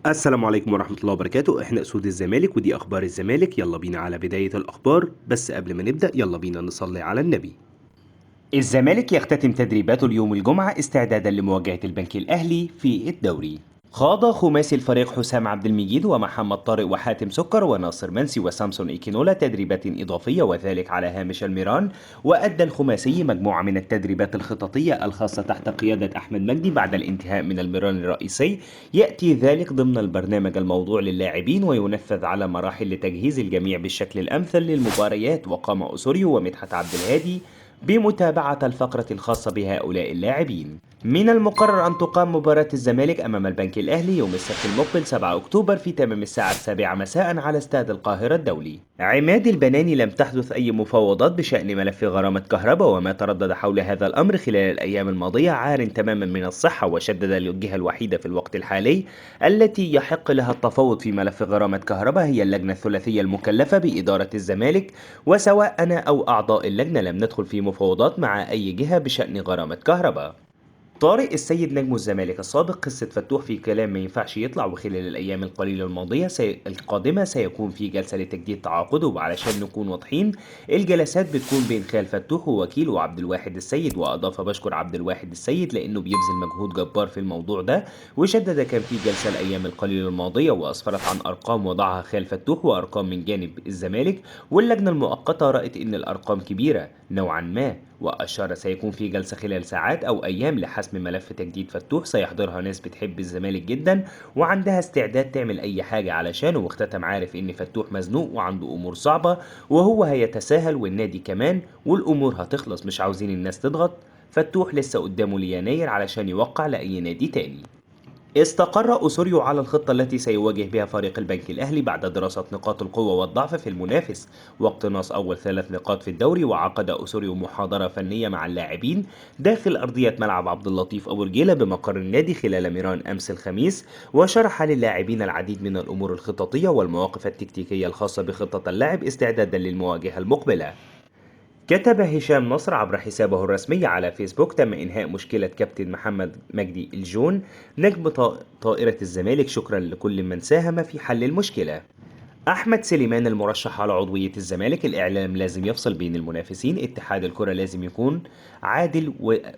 السلام عليكم ورحمة الله وبركاته. احنا اسود الزمالك ودي اخبار الزمالك. يلا بينا على بداية الاخبار، بس قبل ما نبدأ يلا بينا نصلي على النبي. الزمالك يختتم تدريباته اليوم الجمعة استعدادا لمواجهة البنك الأهلي في الدوري. خاض خماسي الفريق حسام عبد المجيد ومحمد طارق وحاتم سكر وناصر منسي وسامسون إيكينولا تدريبات إضافية وذلك على هامش الميران. وأدى الخماسي مجموعة من التدريبات الخططية الخاصة تحت قيادة أحمد مجدي بعد الانتهاء من الميران الرئيسي. يأتي ذلك ضمن البرنامج الموضوع للاعبين وينفذ على مراحل لتجهيز الجميع بالشكل الأمثل للمباريات. وقام أوسوريو ومدحت عبد الهادي بمتابعة الفقرة الخاصة بهؤلاء اللاعبين. من المقرر أن تقام مباراة الزمالك أمام البنك الأهلي يوم السبت المقبل 7 أكتوبر في تمام الساعة 7 مساء على استاد القاهرة الدولي. عماد البناني لم تحدث أي مفاوضات بشأن ملف غرامة كهرباء، وما تردد حول هذا الأمر خلال الأيام الماضية عار تماما من الصحة، وشدد الجهة الوحيدة في الوقت الحالي التي يحق لها التفاوض في ملف غرامة كهرباء هي اللجنة الثلاثية المكلفة بإدارة الزمالك، وسواء أنا أو أعضاء اللجنة لم ندخل في مفاوضات مع أي جهة بشأن غرامة كهرباء. طارق السيد نجم الزمالك السابق قصة فتوح في كلام ما ينفعش يطلع، وخلال الأيام القليلة الماضية القادمة سيكون في جلسة لتجديد تعاقده. وعلشان نكون واضحين، الجلسات بتكون بين خال فتوح ووكيله عبد الواحد السيد. وأضاف بشكر عبد الواحد السيد لأنه بيبذل مجهود جبار في الموضوع ده، وشدد كان في جلسة الأيام القليلة الماضية وأسفرت عن أرقام وضعها خال فتوح وأرقام من جانب الزمالك، واللجنة المؤقتة رأت إن الأرقام كبيرة نوعا ما، وأشار سيكون في جلسة خلال ساعات أو أيام لحسم ملف تجديد فتوح سيحضرها ناس بتحب الزمالك جدا وعندها استعداد تعمل أي حاجة علشانه. واختتم عارف إن فتوح مزنوق وعنده أمور صعبة وهو هيتساهل والنادي كمان، والأمور هتخلص، مش عاوزين الناس تضغط. فتوح لسه قدامه ليناير علشان يوقع لأي نادي تاني. استقر أوسوريو على الخطة التي سيواجه بها فريق البنك الأهلي بعد دراسة نقاط القوة والضعف في المنافس واقتناص أول 3 نقاط في الدوري. وعقد أوسوريو محاضرة فنية مع اللاعبين داخل أرضية ملعب عبد اللطيف أبو رجيلة بمقر النادي خلال ميران أمس الخميس، وشرح للاعبين العديد من الأمور الخططية والمواقف التكتيكية الخاصة بخطة اللاعب استعدادا للمواجهة المقبلة. كتب هشام نصر عبر حسابه الرسمي على فيسبوك: تم إنهاء مشكلة كابتن محمد مجدي الجون نجم طائرة الزمالك، شكرا لكل من ساهم في حل المشكلة. أحمد سليمان المرشح على عضوية الزمالك: الإعلام لازم يفصل بين المنافسين، اتحاد الكرة لازم يكون عادل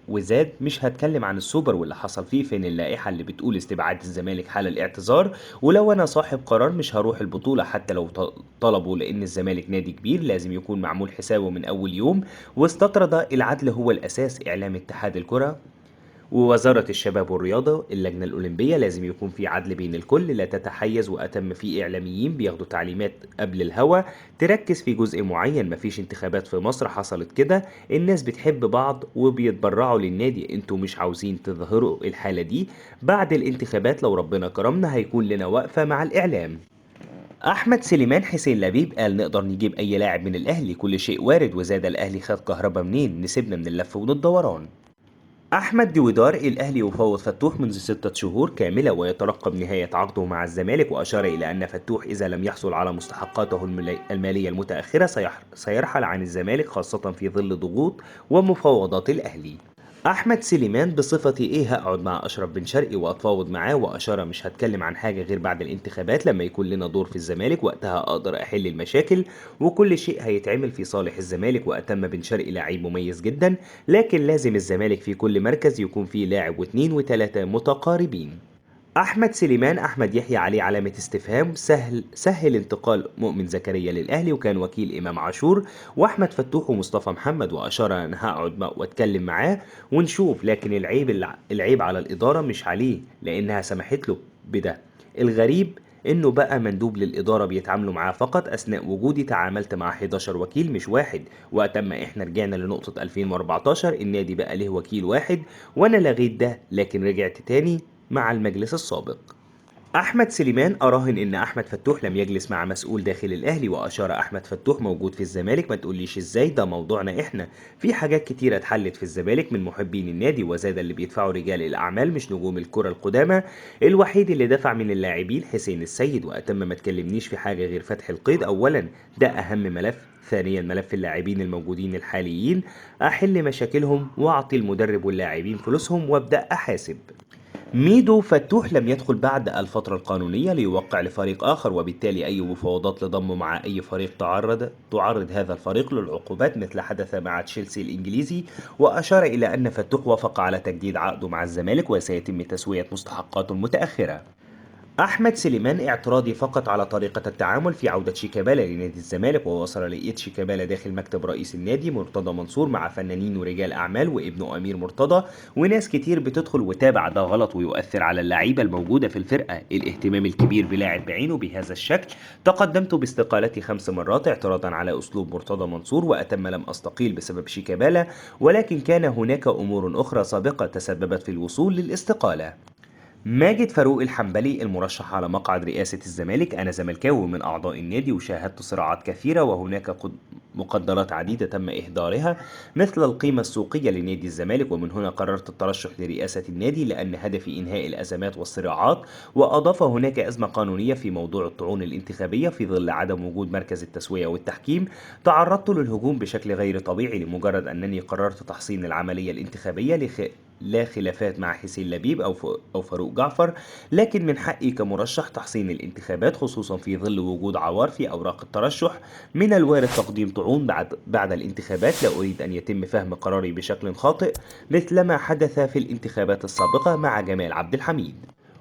وزاد. مش هتكلم عن السوبر واللي حصل فيه، فين اللائحة اللي بتقول استبعاد الزمالك حال الاعتذار، ولو أنا صاحب قرار مش هروح البطولة حتى لو طلبوا، لأن الزمالك نادي كبير لازم يكون معمول حسابه من أول يوم. واستطرد: العدل هو الأساس. إعلام اتحاد الكرة ووزارة الشباب والرياضة، اللجنة الأولمبية لازم يكون في عدل بين الكل، لا تتحيز. وأتم في إعلاميين بياخدوا تعليمات قبل الهوا تركز في جزء معين. مفيش انتخابات في مصر حصلت كده، الناس بتحب بعض وبيتبرعوا للنادي، انتوا مش عاوزين تظهروا الحالة دي. بعد الانتخابات لو ربنا كرمنا هيكون لنا وقفة مع الإعلام. احمد سليمان حسين لبيب قال: نقدر نجيب اي لاعب من الاهلي، كل شيء وارد. وزاد: الاهلي خد كهربا منين، نسيبنا من اللف والدوران. أحمد دويدار: الأهلي يفاوض فتوح منذ 6 شهور كاملة ويترقب نهاية عقده مع الزمالك. وأشار إلى أن فتوح إذا لم يحصل على مستحقاته المالية المتأخرة سيرحل عن الزمالك، خاصة في ظل ضغوط ومفاوضات الأهلي. أحمد سليمان: بصفتي إيه هقعد مع أشرف بن شرقي وأتفاوض معاه. وأشار: مش هتكلم عن حاجة غير بعد الانتخابات لما يكون لنا دور في الزمالك، وقتها أقدر أحل المشاكل وكل شيء هيتعمل في صالح الزمالك. وأتم بن شرقي لعيب مميز جدا، لكن لازم الزمالك في كل مركز يكون فيه لاعب واثنين وثلاثة متقاربين. أحمد سليمان: أحمد يحيى عليه علامة استفهام. سهل انتقال مؤمن زكريا للأهلي وكان وكيل إمام عاشور وأحمد فتوح ومصطفى محمد. وأشار أن هقعد وأتكلم معاه ونشوف، لكن العيب على الإدارة مش عليه لأنها سمحت له بده. الغريب إنه بقى مندوب للإدارة بيتعاملوا معاه فقط. أثناء وجودي تعاملت مع 11 وكيل مش واحد. وقت ما إحنا رجعنا لنقطة 2014 النادي بقى له وكيل واحد وأنا لغيت ده، لكن رجعت تاني مع المجلس السابق. أحمد سليمان: أراهن إن أحمد فتوح لم يجلس مع مسؤول داخل الأهلي. وأشار: أحمد فتوح موجود في الزمالك، ما تقوليش إزاي، ده موضوعنا إحنا، في حاجات كتيرة اتحلت في الزمالك من محبين النادي. وزاد: اللي بيدفعوا رجال الأعمال مش نجوم الكرة القدامى، الوحيد اللي دفع من اللاعبين حسين السيد. وأتم ما تكلمنيش في حاجة غير فتح القيد، أولا ده أهم ملف، ثانيا ملف اللاعبين الموجودين الحاليين، أحل مشاكلهم وأعطي المدرب واللاعبين فلوسهم وأبدأ أحاسب. ميدو فتوح لم يدخل بعد الفترة القانونية ليوقع لفريق آخر، وبالتالي أي مفاوضات لضمه مع أي فريق تعرض هذا الفريق للعقوبات مثل حدث مع تشيلسي الإنجليزي. وأشار إلى أن فتوح وافق على تجديد عقده مع الزمالك وسيتم تسوية مستحقاته المتأخرة. أحمد سليمان اعتراضي فقط على طريقة التعامل في عودة شيكابالا لنادي الزمالك، ووصل لقيت شيكابالا داخل مكتب رئيس النادي مرتضى منصور مع فنانين ورجال أعمال وابنه أمير مرتضى وناس كتير بتدخل وتابع ده غلط ويؤثر على اللعيبة الموجودة في الفرقة. الاهتمام الكبير بلاعب بعينه بهذا الشكل. تقدمت باستقالتي 5 مرات اعتراضا على أسلوب مرتضى منصور، وأتم لم أستقيل بسبب شيكابالا، ولكن كان هناك أمور أخرى سابقة تسببت في الوصول للاستقالة. ماجد فاروق الحنبلي المرشح على مقعد رئاسة الزمالك: أنا زملكاوي من أعضاء النادي وشاهدت صراعات كثيرة، وهناك مقدرات عديدة تم إهدارها مثل القيمة السوقية لنادي الزمالك، ومن هنا قررت الترشح لرئاسة النادي لأن هدفي إنهاء الأزمات والصراعات. وأضاف: هناك أزمة قانونية في موضوع الطعون الانتخابية في ظل عدم وجود مركز التسوية والتحكيم. تعرضت للهجوم بشكل غير طبيعي لمجرد أنني قررت تحسين العملية الانتخابية لا خلافات مع حسين لبيب أو فاروق جعفر، لكن من حقي كمرشح تحسين الانتخابات خصوصا في ظل وجود عوار في أوراق الترشح. من الوارد تقديم طعون بعد الانتخابات. لا أريد أن يتم فهم قراري بشكل خاطئ مثلما حدث في الانتخابات السابقة مع جمال عبد الحميد.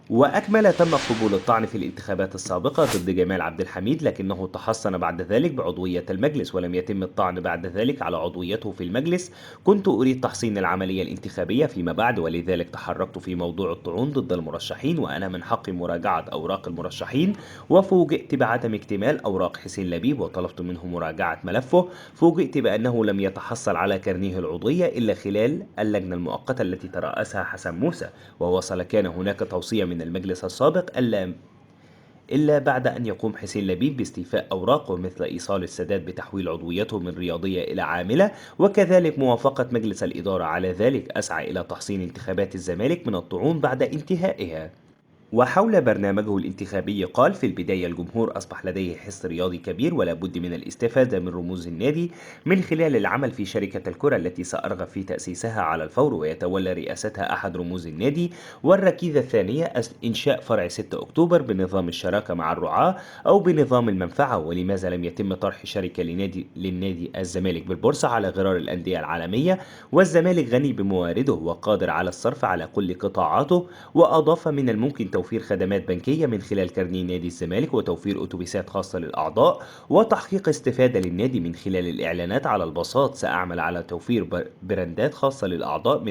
وأكمل: تم قبول الطعن في الانتخابات السابقة ضد جمال عبد الحميد، لكنه تحصن بعد ذلك بعضوية المجلس، ولم يتم الطعن بعد ذلك على عضويته في المجلس. كنت أريد تحسين العملية الانتخابية فيما بعد، ولذلك تحركت في موضوع الطعون ضد المرشحين، وأنا من حقي مراجعة أوراق المرشحين. وفوجئت بعدم اكتمال أوراق حسين لبيب وطلبت منه مراجعة ملفه. فوجئت بأنه لم يتحصل على كارنيه العضوية إلا خلال اللجنة المؤقتة التي ترأسها حسن موسى. ووصل كان هناك توصية من المجلس السابق إلا بعد أن يقوم حسين لبيب باستيفاء أوراقه مثل إيصال السادات بتحويل عضويته من رياضية إلى عاملة، وكذلك موافقة مجلس الإدارة على ذلك. أسعى إلى تحصين انتخابات الزمالك من الطعون بعد انتهائها. وحول برنامجه الانتخابي قال: في البداية الجمهور أصبح لديه حس رياضي كبير، ولا بد من الاستفادة من رموز النادي من خلال العمل في شركة الكرة التي سأرغب في تأسيسها على الفور، ويتولى رئاستها أحد رموز النادي. والركيزة الثانية إنشاء فرع 6 أكتوبر بنظام الشراكة مع الرعاة أو بنظام المنفعة. ولماذا لم يتم طرح شركة للنادي الزمالك بالبورصة على غرار الأندية العالمية؟ والزمالك غني بموارده وقادر على الصرف على كل قطاعاته. وأضاف: من الممكن توفير خدمات بنكية من خلال كارنيه نادي الزمالك، وتوفير أتوبيسات خاصة للأعضاء، وتحقيق استفادة للنادي من خلال الإعلانات على الباصات. سأعمل على توفير براندات خاصة للأعضاء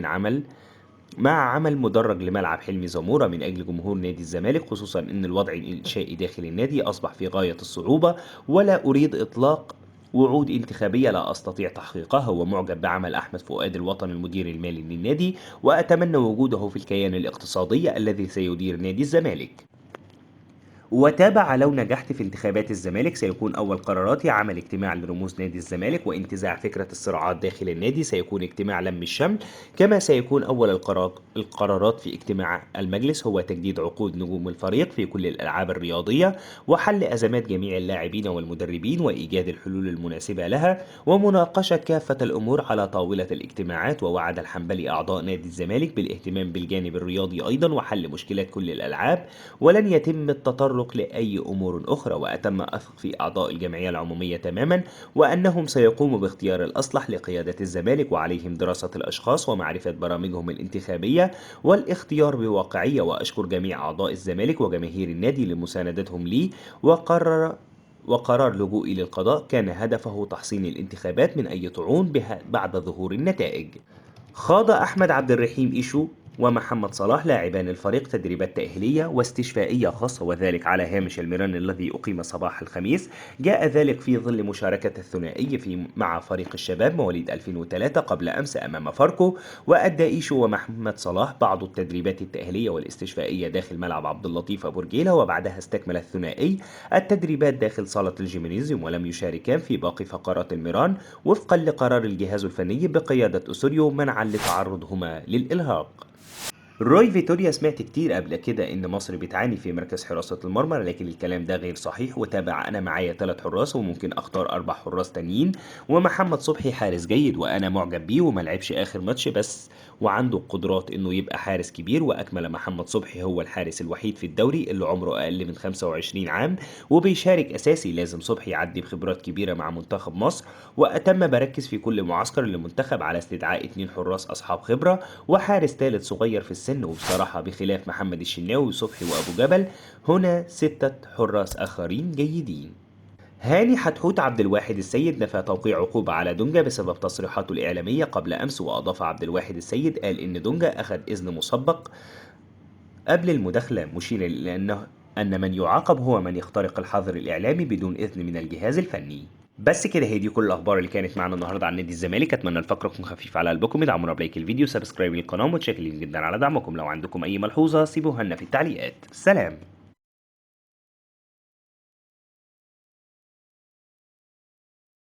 مع عمل مدرج لملعب حلمي زمورة من أجل جمهور نادي الزمالك، خصوصا أن الوضع الإنشائي داخل النادي أصبح في غاية الصعوبة، ولا أريد إطلاق وعود انتخابية لا أستطيع تحقيقها. ومعجب بعمل أحمد فؤاد الوطن المدير المالي للنادي، وأتمنى وجوده في الكيان الاقتصادي الذي سيدير نادي الزمالك. وتابع: لو نجحت في انتخابات الزمالك سيكون أول قراراتي عمل اجتماع لرموز نادي الزمالك وانتزاع فكرة الصراعات داخل النادي. سيكون اجتماع لم الشمل، كما سيكون أول القرارات في اجتماع المجلس هو تجديد عقود نجوم الفريق في كل الألعاب الرياضية، وحل أزمات جميع اللاعبين والمدربين وإيجاد الحلول المناسبة لها، ومناقشة كافة الأمور على طاولة الاجتماعات. ووعد الحنبلي أعضاء نادي الزمالك بالاهتمام بالجانب الرياضي أيضا وحل مشكلات كل الألعاب، ولن يتم التطرق لأي أمور أخرى. وأتم أثق في أعضاء الجمعية العمومية تماما، وأنهم سيقوموا باختيار الأصلح لقيادة الزمالك، وعليهم دراسة الأشخاص ومعرفة برامجهم الانتخابية والاختيار بواقعية. وأشكر جميع أعضاء الزمالك وجماهير النادي لمساندتهم لي. وقرار لجوئي للقضاء كان هدفه تحصين الانتخابات من أي طعون بعد ظهور النتائج. خاض أحمد عبد الرحيم إيشو ومحمد صلاح لاعبان الفريق تدريبات تأهيلية واستشفائية خاصة، وذلك على هامش الميران الذي أقيم صباح الخميس. جاء ذلك في ظل مشاركة الثنائي مع فريق الشباب مواليد 2003 قبل أمس أمام فاركو. وأدى إيشو ومحمد صلاح بعض التدريبات التأهيلية والاستشفائية داخل ملعب عبد اللطيف أبو رجيلة، وبعدها استكمل الثنائي التدريبات داخل صالة الجيمنيزيوم، ولم يشاركان في باقي فقرات الميران وفقا لقرار الجهاز الفني بقيادة أسوريو منعا لتعرضهما للإلهاق. روي فيتوريا: سمعت كتير قبل كده إن مصر بتعاني في مركز حراسة المرمى، لكن الكلام ده غير صحيح. وتابع: أنا معايا 3 حراس وممكن أختار 4 حراس تانيين، ومحمد صبحي حارس جيد وأنا معجب بيه وملعبش آخر ماتش بس، وعنده قدرات إنه يبقى حارس كبير. وأكمل: محمد صبحي هو الحارس الوحيد في الدوري اللي عمره أقل من 25 عام وبيشارك أساسي. لازم صبحي يعدي بخبرات كبيرة مع منتخب مصر. وأتم: بركز في كل معسكر للمنتخب على استدعاء 2 حراس أصحاب خبرة وحارس ثالث صغير في السن. وبصراحة بخلاف محمد الشناوي وصبحي وأبو جبل، هنا 6 حراس آخرين جيدين. هاني حتحوت: عبد الواحد السيد نفى توقيع عقوبة على دونجا بسبب تصريحاته الإعلامية قبل أمس. وأضاف عبد الواحد السيد: قال إن دونجا أخذ إذن مسبق قبل المداخلة، مشيرا إلى أن من يعاقب هو من يخترق الحظر الإعلامي بدون إذن من الجهاز الفني. بس كده، هي دي كل الأخبار اللي كانت معانا النهاردة عن نادي الزمالك. أتمنى الفقرة تكون خفيفة على قلبكم. ادعمونا بلايك الفيديو، سبسكرايب للقناة، متشكرين جدا على دعمكم. لو عندكم أي ملحوظة سيبوها لنا في التعليقات. سلام.